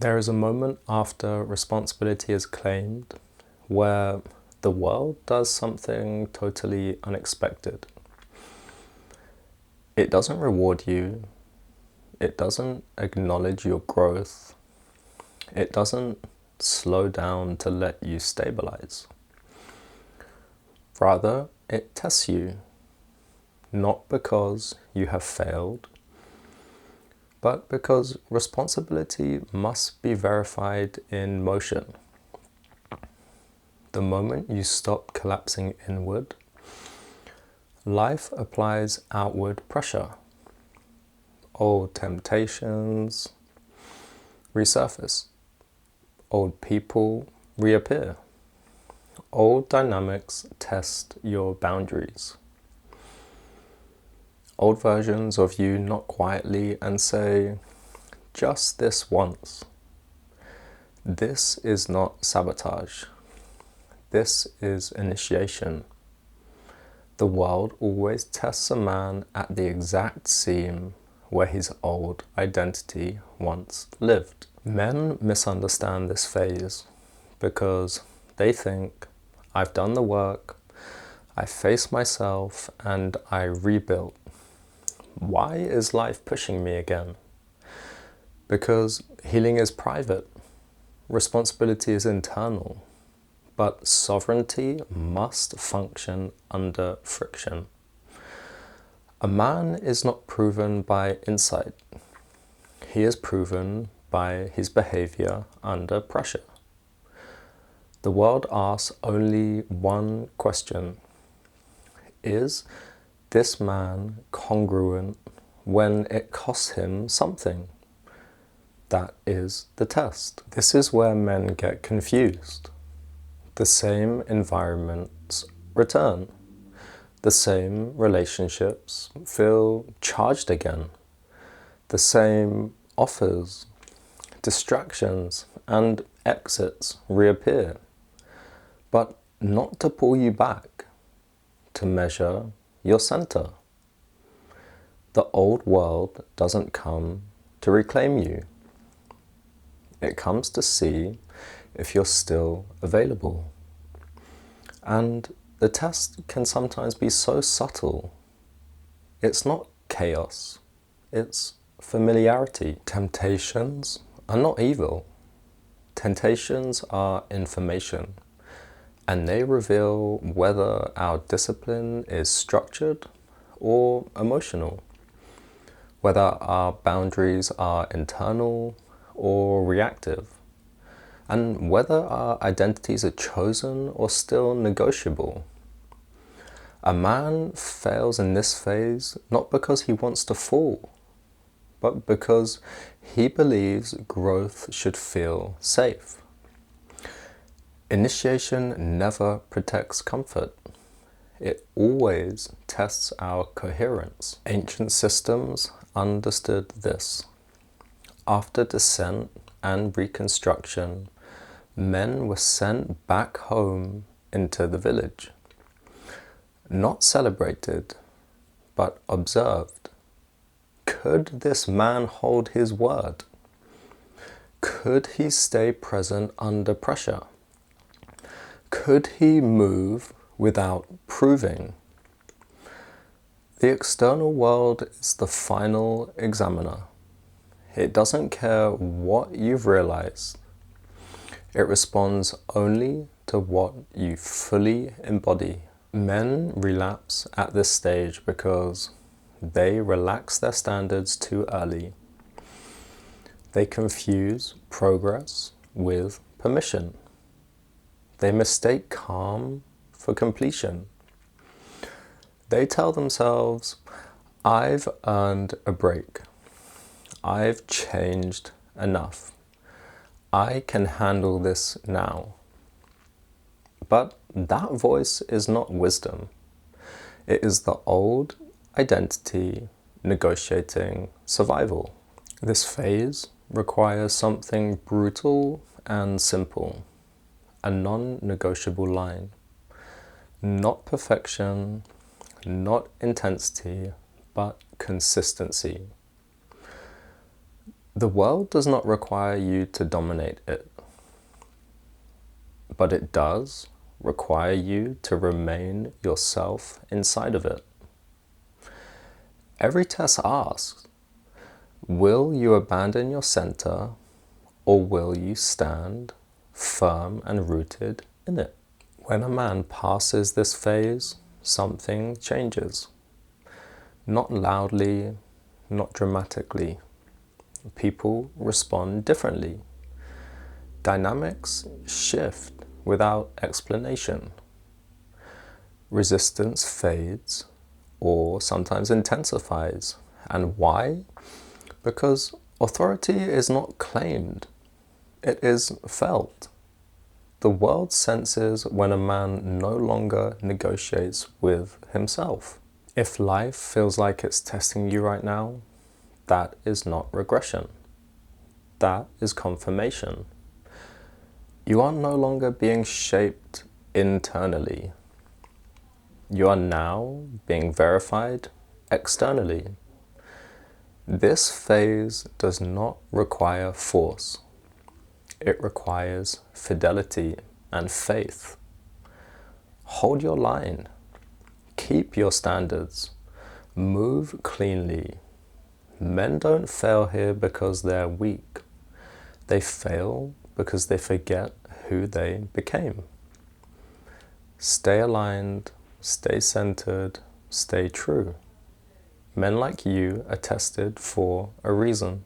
There is a moment after responsibility is claimed where the world does something totally unexpected. It doesn't reward you. It doesn't acknowledge your growth. It doesn't slow down to let you stabilize. Rather, it tests you, not because you have failed, but because responsibility must be verified in motion. The moment you stop collapsing inward, life applies outward pressure. Old temptations resurface. Old people reappear. Old dynamics test your boundaries. Old versions of you knock quietly and say, just this once. This is not sabotage. This is initiation. The world always tests a man at the exact seam where his old identity once lived. Men misunderstand this phase because they think, I've done the work, I faced myself, and I rebuilt. Why is life pushing me again? Because healing is private, responsibility is internal, but sovereignty must function under friction. A man is not proven by insight. He is proven by his behavior under pressure. The world asks only one question. Is this man congruent when it costs him something? That is the test. This is where men get confused. The same environments return. The same relationships feel charged again. The same offers, distractions, and exits reappear. But not to pull you back, to measure your center. The old world doesn't come to reclaim you. It comes to see if you're still available. And the test can sometimes be so subtle. It's not chaos, it's familiarity. Temptations are not evil. Temptations are information, and they reveal whether our discipline is structured or emotional, whether our boundaries are internal or reactive, and whether our identities are chosen or still negotiable. A man fails in this phase not because he wants to fall, but because he believes growth should feel safe. Initiation never protects comfort. It always tests our coherence. Ancient systems understood this. After descent and reconstruction, men were sent back home into the village. Not celebrated, but observed. Could this man hold his word? Could he stay present under pressure? Could he move without proving? The external world is the final examiner. It doesn't care what you've realized. It responds only to what you fully embody. Men relapse at this stage because they relax their standards too early. They confuse progress with permission. They mistake calm for completion. They tell themselves, I've earned a break. I've changed enough. I can handle this now. But that voice is not wisdom. It is the old identity negotiating survival. This phase requires something brutal and simple, a non-negotiable line. Not perfection, not intensity, but consistency. The world does not require you to dominate it, but it does require you to remain yourself inside of it. Every test asks, will you abandon your center, or will you stand firm and rooted in it? When a man passes this phase, something changes. Not loudly, not dramatically. People respond differently. Dynamics shift without explanation. Resistance fades or sometimes intensifies. And why? Because authority is not claimed, it is felt. The world senses when a man no longer negotiates with himself. If life feels like it's testing you right now, that is not regression. That is confirmation. You are no longer being shaped internally. You are now being verified externally. This phase does not require force. It requires fidelity and faith. Hold your line. Keep your standards. Move cleanly. Men don't fail here because they're weak. They fail because they forget who they became. Stay aligned, stay centered, stay true. Men like you are tested for a reason.